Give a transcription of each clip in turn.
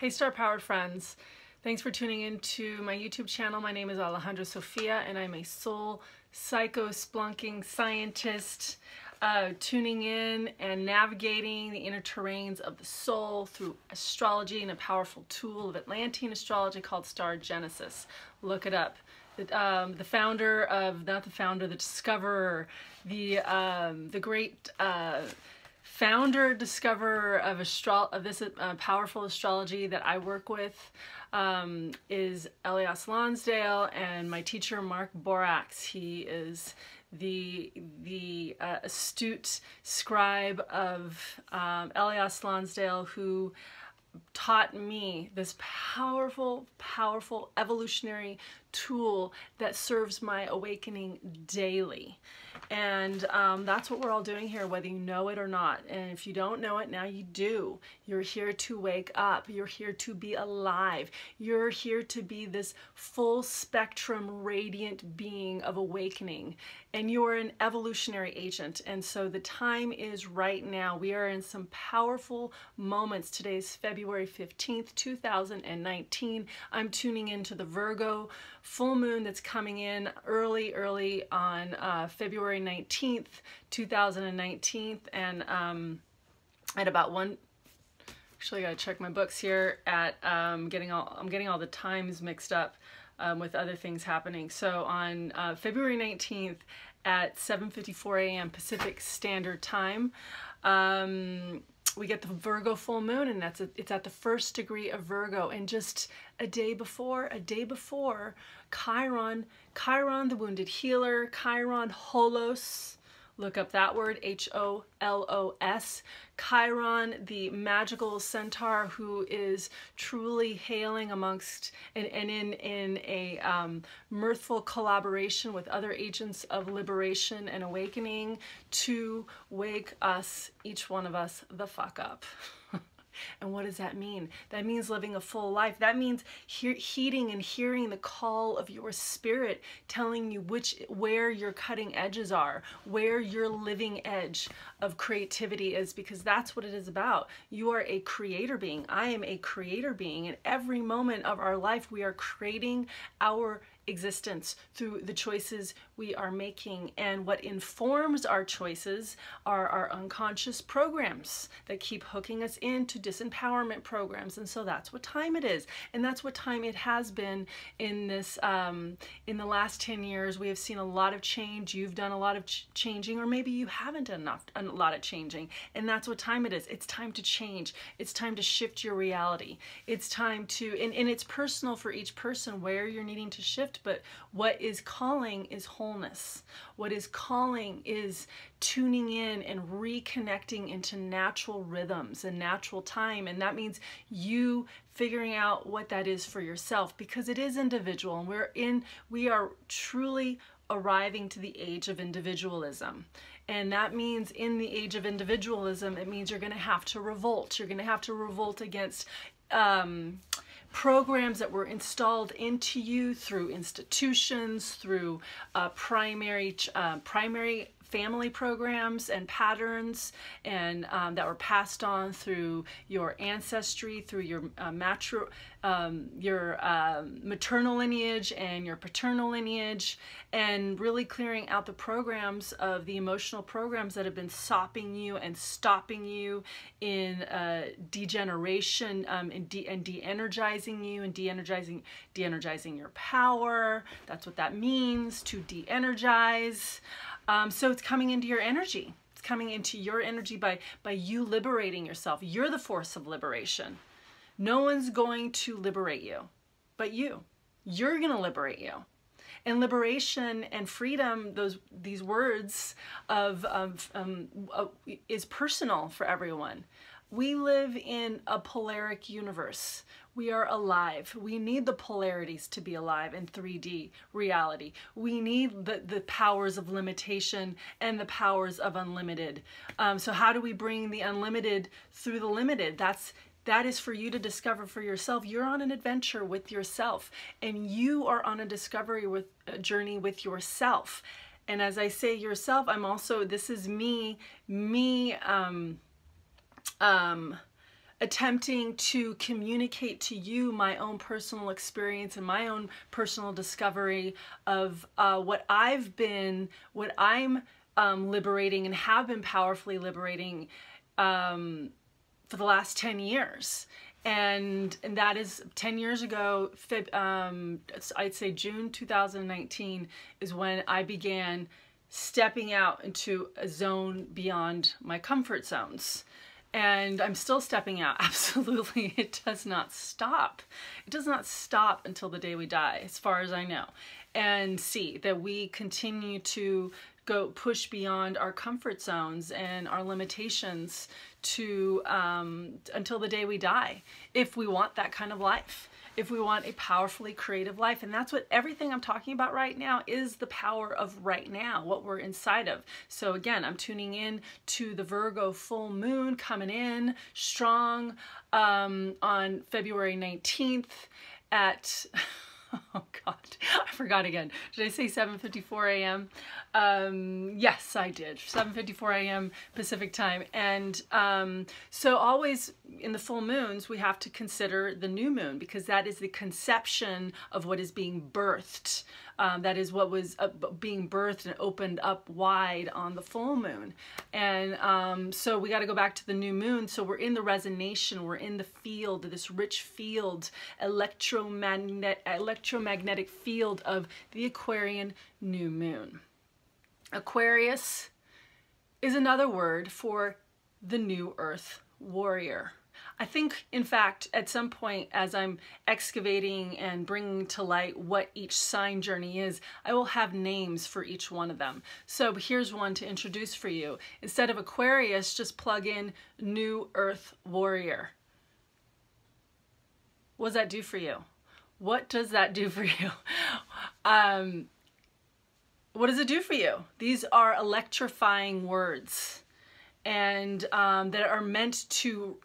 Hey Starpowered friends, thanks for tuning in to my YouTube channel. My name is Alejandra Sofia and I'm a soul psycho-splunking scientist tuning in and navigating the inner terrains of the soul through astrology and a powerful tool of Atlantean astrology called Star Genesis. Look it up. The founder of, not the founder, the discoverer, the great founder, discoverer of this powerful astrology that I work with is Elias Lonsdale, and my teacher Mark Borax. He is the astute scribe of Elias Lonsdale, who taught me this powerful evolutionary tool that serves my awakening daily. And that's what we're all doing here, whether you know it or not. And if you don't know it, now you do. You're here to wake up. You're here to be alive. You're here to be this full spectrum radiant being of awakening. And you're an evolutionary agent. And so the time is right now. We are in some powerful moments. Today is February 15th, 2019. I'm tuning into the Virgo full moon that's coming in early on February 19th, 2019, and at about actually I gotta check my books here at I'm getting all the times mixed up with other things happening. So on February 19th at 7:54 a.m. Pacific Standard Time, we get the Virgo full moon, and it's at the 1st degree of Virgo. And just a day before, Chiron, the wounded healer, Chiron Holos, look up that word, H-O-L-O-S, Chiron, the magical centaur who is truly hailing amongst and in a mirthful collaboration with other agents of liberation and awakening to wake us, each one of us, the fuck up. And what does that mean? That means living a full life. That means heeding and hearing the call of your spirit, telling you where your cutting edges are, where your living edge of creativity is, because that's what it is about. You are a creator being. I am a creator being. And every moment of our life, we are creating our existence through the choices we are making. And what informs our choices are our unconscious programs that keep hooking us into disempowerment programs. And so that's what time it is, and that's what time it has been in this in the last 10 years. We have seen a lot of change. You've done a lot of changing, or maybe you haven't done a lot of changing, and that's what time it is. It's time to change. It's time to shift your reality. It's time to, and it's personal for each person where you're needing to shift. But what is calling is wholeness. What is calling is tuning in and reconnecting into natural rhythms and natural time. And that means you figuring out what that is for yourself, because it is individual, and we are truly arriving to the age of individualism. And that means in the age of individualism, it means you're going to have to revolt. You're going to have to revolt against programs that were installed into you through institutions, through primary family programs and patterns, and that were passed on through your ancestry, through your maternal lineage and your paternal lineage, and really clearing out the programs of the emotional programs that have been sopping you and stopping you in degeneration and de-energizing you and de-energizing your power. That's what that means, to de-energize. So it's coming into your energy. It's coming into your energy by you liberating yourself. You're the force of liberation. No one's going to liberate you but you. You're going to liberate you. And liberation and freedom, these words is personal for everyone. We live in a polaric universe. We are alive. We need the polarities to be alive in 3D reality. We need the powers of limitation and the powers of unlimited. So how do we bring the unlimited through the limited? That is for you to discover for yourself. You're on an adventure with yourself, and you are on a discovery journey with yourself. And as I say yourself, this is me attempting to communicate to you my own personal experience and my own personal discovery of what I'm liberating and have been powerfully liberating for the last 10 years. And that is 10 years ago, I'd say June 2019 is when I began stepping out into a zone beyond my comfort zones. And I'm still stepping out, absolutely. It does not stop. It does not stop until the day we die, as far as I know. And see that we continue to go push beyond our comfort zones and our limitations to until the day we die, if we want that kind of life, if we want a powerfully creative life. And that's what everything I'm talking about right now is, the power of right now, what we're inside of. So again, I'm tuning in to the Virgo full moon coming in strong on February 19th at oh God, I forgot again. Did I say 7:54 a.m.? Yes, I did. 7:54 a.m. Pacific time. And so always in the full moons, we have to consider the new moon, because that is the conception of what is being birthed. That is what was being birthed and opened up wide on the full moon. And so we got to go back to the new moon. So we're in the resonation, we're in the field, this rich field, electromagnetic field of the Aquarian new moon. Aquarius is another word for the new earth warrior. I think, in fact, at some point, as I'm excavating and bringing to light what each sign journey is, I will have names for each one of them. So here's one to introduce for you. Instead of Aquarius, just plug in New Earth Warrior. What does that do for you? What does that do for you? What does it do for you? These are electrifying words, and that are meant to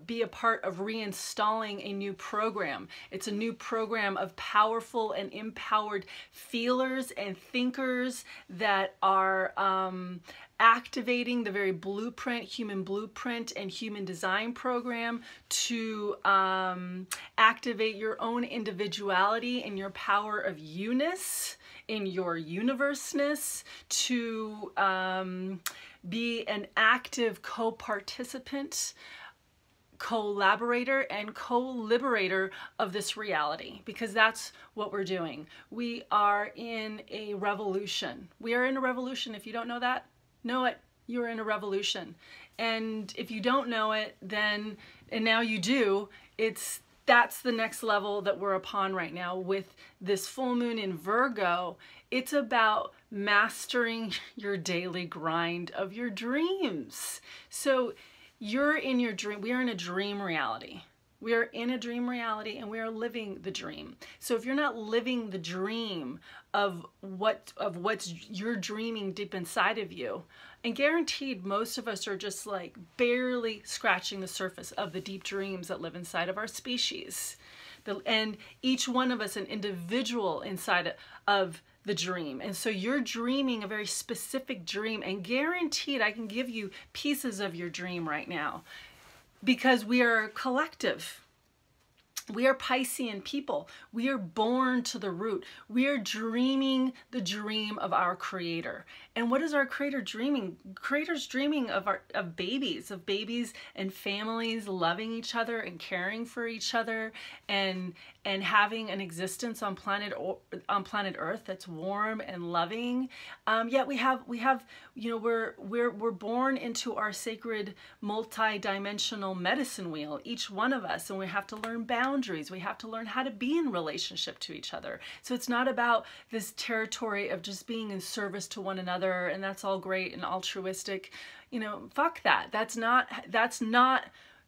be a part of reinstalling a new program. It's a new program of powerful and empowered feelers and thinkers that are activating the very blueprint, human blueprint and human design program to activate your own individuality and your power of you-ness, in your universeness, to be an active co-participant, collaborator, and co-liberator of this reality, because that's what we're doing. We are in a revolution. We are in a revolution. If you don't know that, know it. You're in a revolution. And if you don't know it, then, and now you do, that's the next level that we're upon right now with this full moon in Virgo. It's about mastering your daily grind of your dreams. So you're in your dream. We are in a dream reality. We are in a dream reality, and we are living the dream. So if you're not living the dream of what's you're dreaming deep inside of you, and guaranteed most of us are just like barely scratching the surface of the deep dreams that live inside of our species. And each one of us an individual inside of the dream. And so you're dreaming a very specific dream, and guaranteed I can give you pieces of your dream right now, because we are collective. We are Piscean people. We are born to the root. We are dreaming the dream of our Creator. And what is our Creator dreaming? Creator's dreaming of babies and families loving each other and caring for each other, and having an existence on planet Earth that's warm and loving. Yet we have we're born into our sacred multi-dimensional medicine wheel, each one of us, and we have to learn boundaries. We have to learn how to be in relationship to each other. So it's not about this territory of just being in service to one another, and that's all great and altruistic. Fuck that. That's not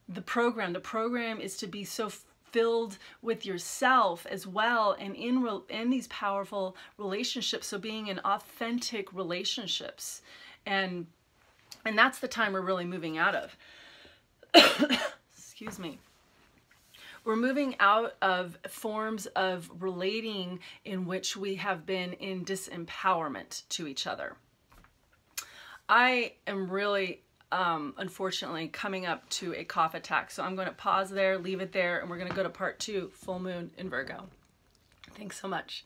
the program. The program is to be so filled with yourself as well, and in these powerful relationships. So being in authentic relationships, and that's the time we're really moving out of. Excuse me. We're moving out of forms of relating in which we have been in disempowerment to each other. I am really unfortunately coming up to a cough attack. So I'm going to pause there, leave it there, and we're going to go to part 2, full moon in Virgo. Thanks so much.